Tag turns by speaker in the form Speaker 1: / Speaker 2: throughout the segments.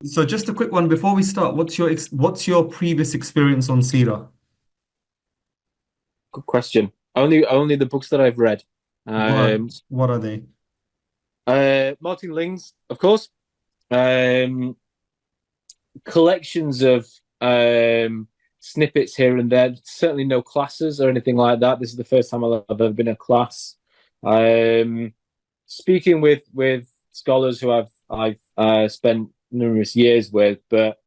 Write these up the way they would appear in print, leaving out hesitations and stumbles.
Speaker 1: So just a quick one before we start. What's your previous experience on Seerah?
Speaker 2: Good question. Only the books that I've read.
Speaker 1: What
Speaker 2: Um,
Speaker 1: what are they?
Speaker 2: Martin Ling's, of course. Um, Collections of snippets here and there. Certainly no classes or anything like that. This is the first time I've ever been in a class. Um, Speaking with scholars who I've spent numerous years with, but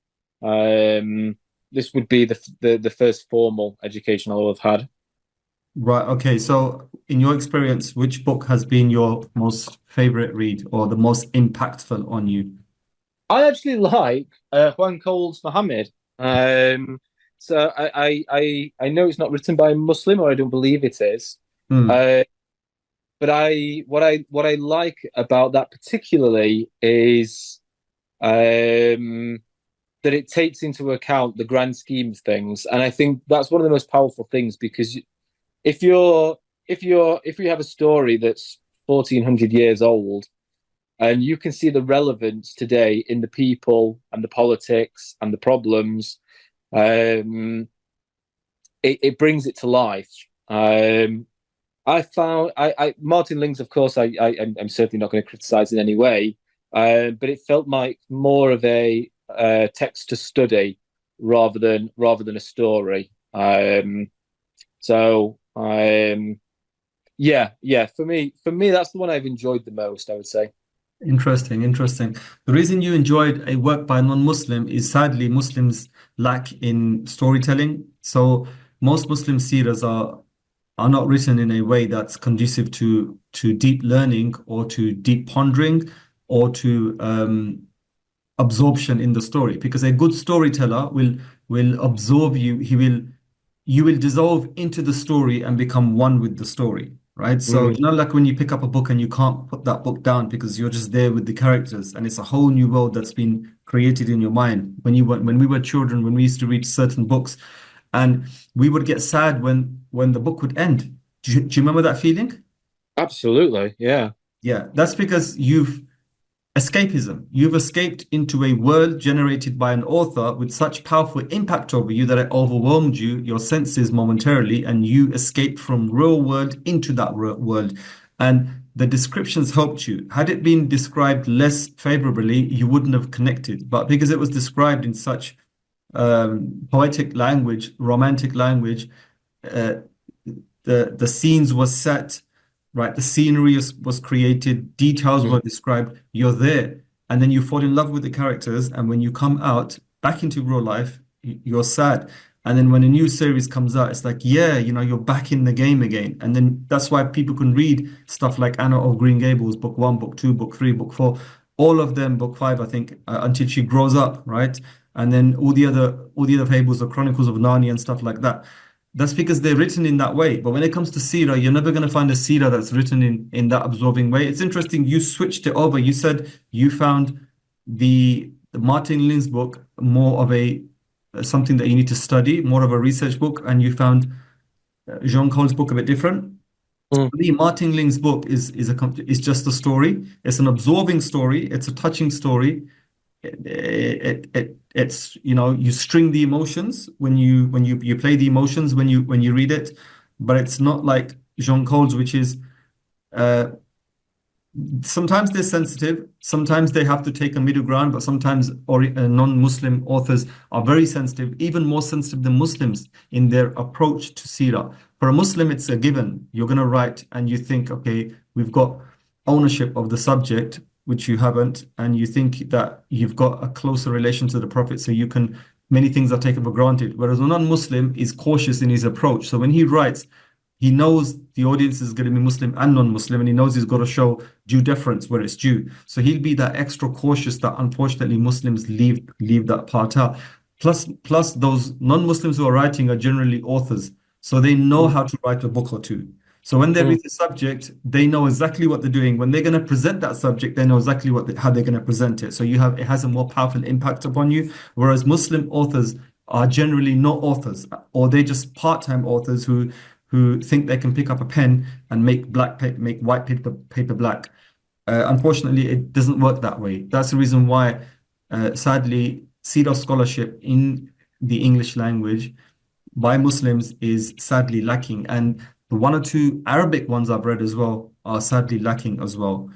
Speaker 2: this would be the first formal education I'll have had.
Speaker 1: Right, okay. So in your experience, which book has been your most favorite read or the most impactful on you?
Speaker 2: I actually like Juan Cole's Muhammad. So I know it's not written by a Muslim, or I don't believe it is.
Speaker 1: Hmm.
Speaker 2: Uh, but what I like about that particularly is that it takes into account the grand scheme of things, and I think that's one of the most powerful things because if you're if you have a story that's 1400 years old and you can see the relevance today in the people and the politics and the problems. It brings it to life. I found I Martin Lings, of course, I'm certainly not going to criticize in any way, but it felt like more of a text to study rather than a story. So yeah, for me, that's the one I've enjoyed the most, I would say.
Speaker 1: Interesting, interesting. The reason you enjoyed a work by a non-Muslim is sadly Muslims lack in storytelling. So most Muslim seerahs are not written in a way that's conducive to deep learning or to deep pondering or to absorption in the story. Because a good storyteller will absorb you. You will dissolve into the story and become one with the story, right? So,
Speaker 2: Mm,
Speaker 1: like when you pick up a book and you can't put that book down because you're just there with the characters and it's a whole new world that's been created in your mind. When we were children, when we used to read certain books and we would get sad when the book would end. Do you remember that feeling?
Speaker 2: absolutely, yeah.
Speaker 1: Yeah, that's because you've escapism. You've escaped into a world generated by an author with such powerful impact over you that it overwhelmed you, your senses momentarily, and you escaped from real world into that real world. And the descriptions helped you. Had it been described less favorably, you wouldn't have connected. But because it was described in such poetic language, romantic language, uh, the scenes were set, right? The scenery was created, details
Speaker 2: Mm.
Speaker 1: were described. You're there, and then you fall in love with the characters. And when you come out back into real life, you're sad. And then when a new series comes out, it's like, yeah, you're back in the game again. And then that's why people can read stuff like Anna of Green Gables, book one, book two, book three, book four, all of them, book five, I think, until she grows up, right? And then all the other fables, the Chronicles of Narnia and stuff like that. That's because they're written in that way. But when it comes to Seerah, you're never going to find a Seerah that's written in that absorbing way. It's interesting. You switched it over. You said you found the Martin Lin's book more of a something that you need to study, more of a research book, and you found Jean Cole's book a bit different.
Speaker 2: Mm.
Speaker 1: For me, Martin Ling's book is just a story. It's an absorbing story. It's a touching story. It's you string the emotions when you play the emotions when you read it, but it's not like Jean Cole's, which is uh, sometimes they're sensitive, sometimes they have to take a middle ground, but sometimes non-Muslim authors are very sensitive, even more sensitive than Muslims in their approach to Sirah. For a Muslim, it's a given. You're going to write and you think, okay, we've got ownership of the subject, which you haven't, and you think that you've got a closer relation to the Prophet, so many things are taken for granted. Whereas a non-Muslim is cautious in his approach. So when he writes, he knows the audience is going to be Muslim and non-Muslim, and he knows he's got to show due deference where it's due. So he'll be that extra cautious that unfortunately Muslims leave that part out. Plus those non-Muslims who are writing are generally authors, so they know
Speaker 2: Mm.
Speaker 1: how to write a book or two. So when they
Speaker 2: Mm.
Speaker 1: read the subject, they know exactly what they're doing. When they're going to present that subject, they know exactly how they're going to present it. So it has a more powerful impact upon you. Whereas Muslim authors are generally not authors, or they're just part-time authors who think they can pick up a pen and make white paper black. Unfortunately, it doesn't work that way. That's the reason why. sadly, Seerah scholarship in the English language by Muslims is sadly lacking. And the one or two Arabic ones I've read as well are sadly lacking as well.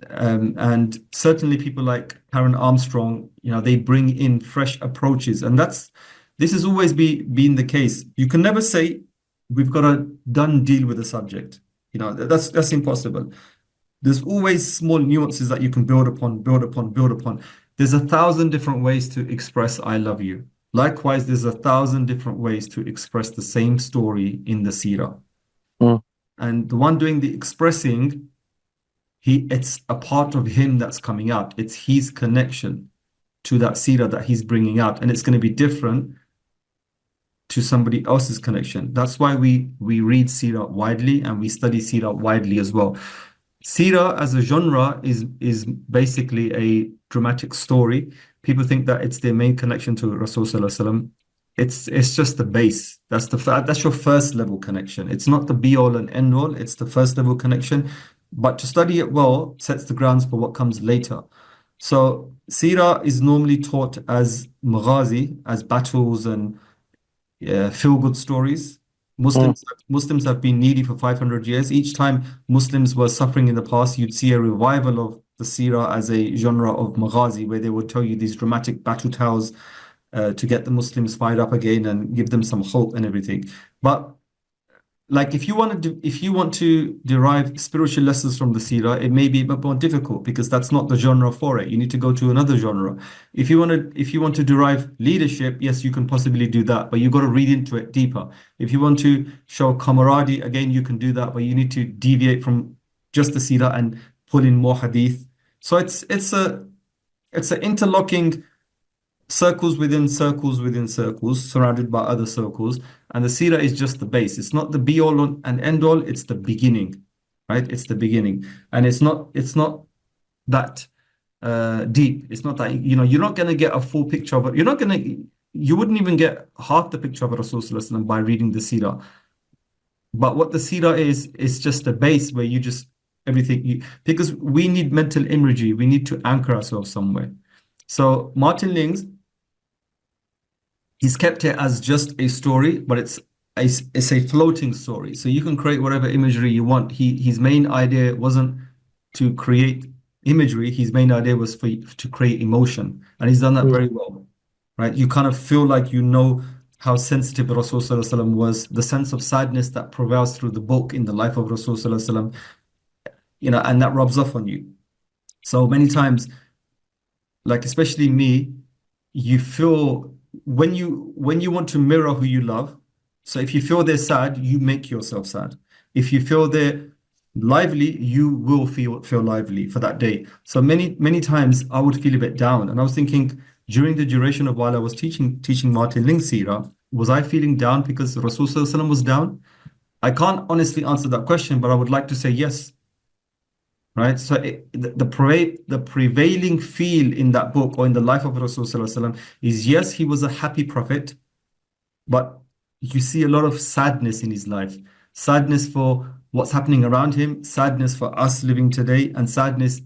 Speaker 1: And certainly people like Karen Armstrong, they bring in fresh approaches. And this has always been the case. You can never say we've got a done deal with the subject. That's impossible. There's always small nuances that you can build upon, build upon, build upon. There's 1,000 different ways to express I love you. Likewise, there's 1,000 different ways to express the same story in the seerah.
Speaker 2: Mm.
Speaker 1: And the one doing the expressing, it's a part of him that's coming out. It's his connection to that seerah that he's bringing out. And it's going to be different to somebody else's connection. That's why we read seerah widely and we study seerah widely as well. Seerah as a genre is basically a dramatic story. People think that it's their main connection to Rasul Sallallahu Alaihi Wasallam. It's just the base. That's your first level connection. It's not the be all and end all. It's the first level connection. But to study it well sets the grounds for what comes later. So Seerah is normally taught as maghazi, as battles and feel-good stories.
Speaker 2: Mm.
Speaker 1: Muslims have been needy for 500 years. Each time Muslims were suffering in the past, you'd see a revival of the seerah as a genre of maghazi, where they would tell you these dramatic battle tales to get the Muslims fired up again and give them some hope and everything. But like if you want to derive spiritual lessons from the seerah, it may be a bit more difficult because that's not the genre for it. You need to go to another genre. If you want to derive leadership, yes, you can possibly do that, but you've got to read into it deeper. If you want to show camaraderie, again, you can do that, but you need to deviate from just the seerah and pull in more hadith. So it's an interlocking circles within circles within circles, surrounded by other circles. And the seerah is just the base. It's not the be all and end all. It's the beginning, right? It's the beginning, and it's not that deep. It's not that you're not going to get a full picture of it. You wouldn't even get half the picture of Rasul Sallallahu Alaihi Wasallam by reading the seerah. But what the seerah is just a base where you just because we need mental imagery. We need to anchor ourselves somewhere. So Martin Lings, he's kept it as just a story, but it's a floating story. So you can create whatever imagery you want. His main idea wasn't to create imagery. His main idea was to create emotion, and he's done that very well, right? You kind of feel like you know how sensitive Rasul Sallallahu Alaihi Wasallam was, the sense of sadness that prevails through the book in the life of Rasul Sallallahu Alaihi Wasallam, and that rubs off on you. So many times, like especially me, you feel when you want to mirror who you love. So if you feel they're sad, you make yourself sad. If you feel they're lively, you will feel lively for that day. So many times I would feel a bit down, and I was thinking during the duration of while I was teaching Martin Ling's seerah, was I feeling down because Rasul Sallallahu Alaihi Wasallam was down? I can't honestly answer that question, but I would like to say yes. Right, so the prevailing feel in that book or in the life of Rasul Sallallahu Alaihi Wasallam is yes, he was a happy prophet, but you see a lot of sadness in his life, sadness for what's happening around him, sadness for us living today, and sadness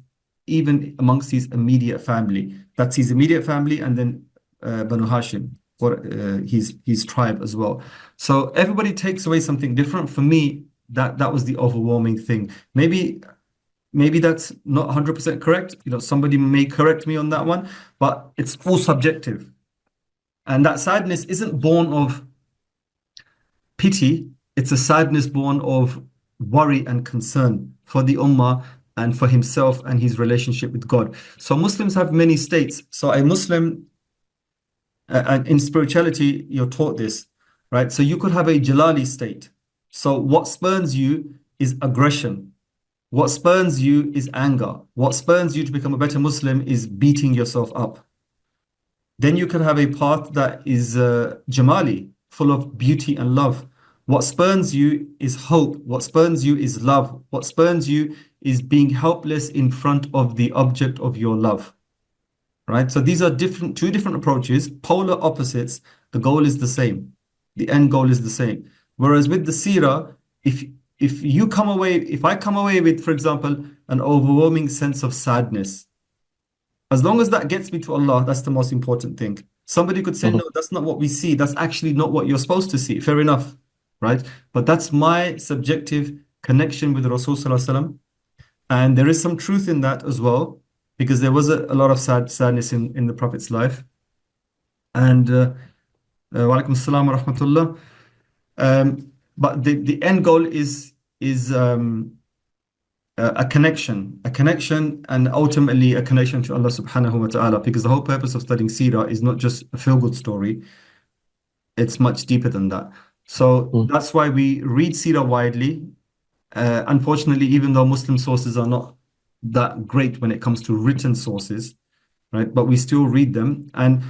Speaker 1: even amongst his immediate family. That's his immediate family, and then Banu Hashim, or his tribe as well. So everybody takes away something different. For me, that was the overwhelming thing. Maybe that's not 100% correct. Somebody may correct me on that one, but it's all subjective. And that sadness isn't born of pity. It's a sadness born of worry and concern for the ummah and for himself and his relationship with God. So Muslims have many states. So a Muslim, and in spirituality, you're taught this, right? So you could have a Jalali state. So what spurns you is aggression. What spurns you is anger. What spurns you to become a better Muslim is beating yourself up. Then you can have a path that is Jamali, full of beauty and love. What spurns you is hope. What spurns you is love. What spurns you is being helpless in front of the object of your love. Right? So these are two different approaches, polar opposites. The goal is the same. The end goal is the same. Whereas with the seerah, if I come away with, for example, an overwhelming sense of sadness, As long as that gets me to Allah, that's the most important thing. Somebody could say,
Speaker 2: Mhm.
Speaker 1: no, that's not what we see. That's actually not what you're supposed to see. Fair enough, right? But that's my subjective connection with Rasul Sallallahu Alaihi Wasallam. And there is some truth in that as well, because there was a lot of sadness in the Prophet's life. And wa alaikum assalam wa rahmatullah. But the end goal is a connection, and ultimately a connection to Allah subhanahu wa ta'ala, because the whole purpose of studying Seerah is not just a feel-good story, it's much deeper than that. So
Speaker 2: Mhm.
Speaker 1: that's why we read Seerah widely. Unfortunately, even though Muslim sources are not that great when it comes to written sources, right? But we still read them. And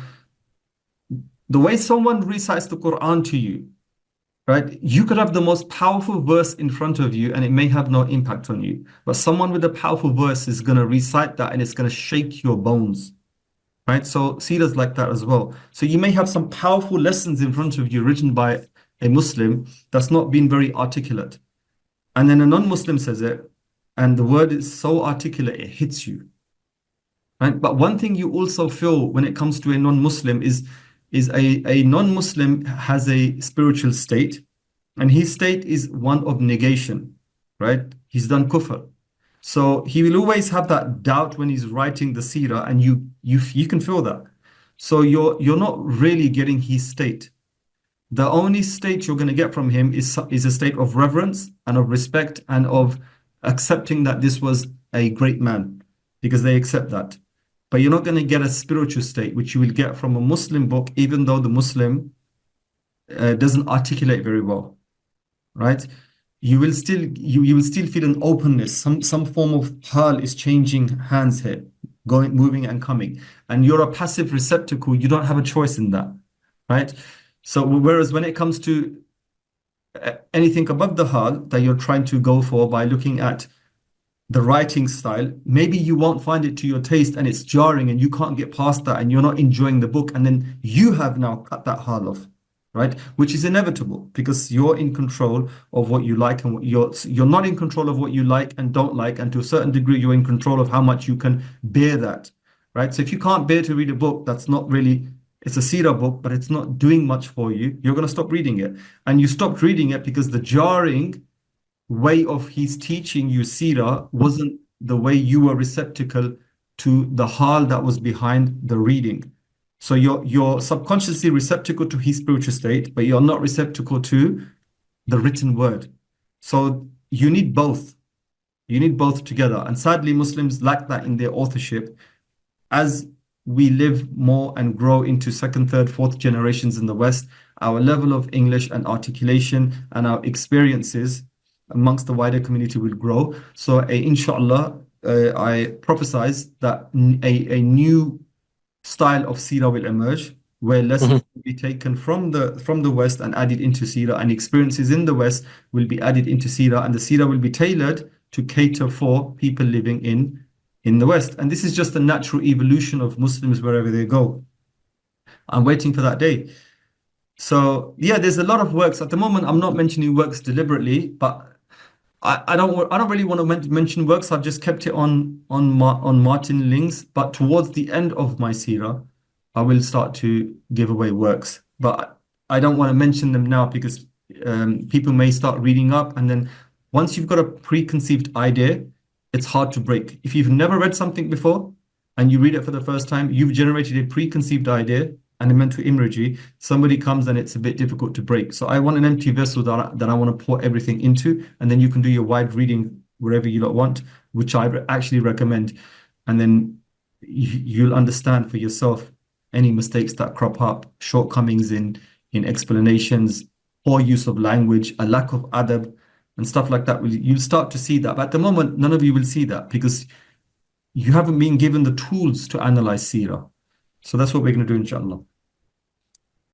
Speaker 1: the way someone recites the Quran to you, right? You could have the most powerful verse in front of you and it may have no impact on you. But someone with a powerful verse is going to recite that and it's going to shake your bones, right? So Seerah's like that as well. So you may have some powerful lessons in front of you written by a Muslim that's not been very articulate. And then a non-Muslim says it and the word is so articulate, it hits you, right? But one thing you also feel when it comes to a non-Muslim is a non-Muslim has a spiritual state, and his state is one of negation, right? He's done kufr. So he will always have that doubt when he's writing the seerah, and you can feel that. So you're not really getting his state. The only state you're going to get from him is a state of reverence and of respect and of accepting that this was a great man, because they accept that. But you're not going to get a spiritual state, which you will get from a Muslim book, even though the Muslim doesn't articulate very well, right? You will still feel an openness. Some form of hal is changing hands here, going, moving and coming. And you're a passive receptacle. You don't have a choice in that, right? So whereas when it comes to anything above the hal that you're trying to go for by looking at the writing style, maybe you won't find it to your taste and it's jarring and you can't get past that and you're not enjoying the book, and then you have now cut that hal off, right? Which is inevitable because you're in control of what you like and what you're not in control of what you like and don't like, and to a certain degree you're in control of how much you can bear that, right? So if you can't bear to read a book that's not really, it's a seerah book but it's not doing much for you, you're going to stop reading it. And you stopped reading it because the jarring way of his teaching you seerah wasn't the way you were receptacle to the hal that was behind the reading. So you're subconsciously receptacle to his spiritual state, but you're not receptacle to the written word. So you need both. You need both together. And sadly, Muslims lack that in their authorship. As we live more and grow into second, third, fourth generations in the West, our level of English and articulation and our experiences amongst the wider community will grow. So, inshallah, I prophesize that a new style of seerah will emerge, where lessons
Speaker 2: Mhm.
Speaker 1: will be taken from the West and added into seerah, and experiences in the West will be added into seerah, and the seerah will be tailored to cater for people living in the West. And this is just a natural evolution of Muslims wherever they go. I'm waiting for that day. So yeah, there's a lot of works. At the moment, I'm not mentioning works deliberately, but I don't really want to mention works. I've just kept it on Martin Ling's. But towards the end of my seerah, I will start to give away works. But I don't want to mention them now because people may start reading up, and then once you've got a preconceived idea, it's hard to break. If you've never read something before and you read it for the first time, you've generated a preconceived idea and a mental imagery. Somebody comes and it's a bit difficult to break. So I want an empty vessel that I want to pour everything into, and then you can do your wide reading wherever you lot want, which I actually recommend. And then you'll understand for yourself any mistakes that crop up, shortcomings in explanations, poor use of language, a lack of adab, and stuff like that. You'll start to see that. But at the moment, none of you will see that because you haven't been given the tools to analyze seerah. So that's what we're going to do, inshallah.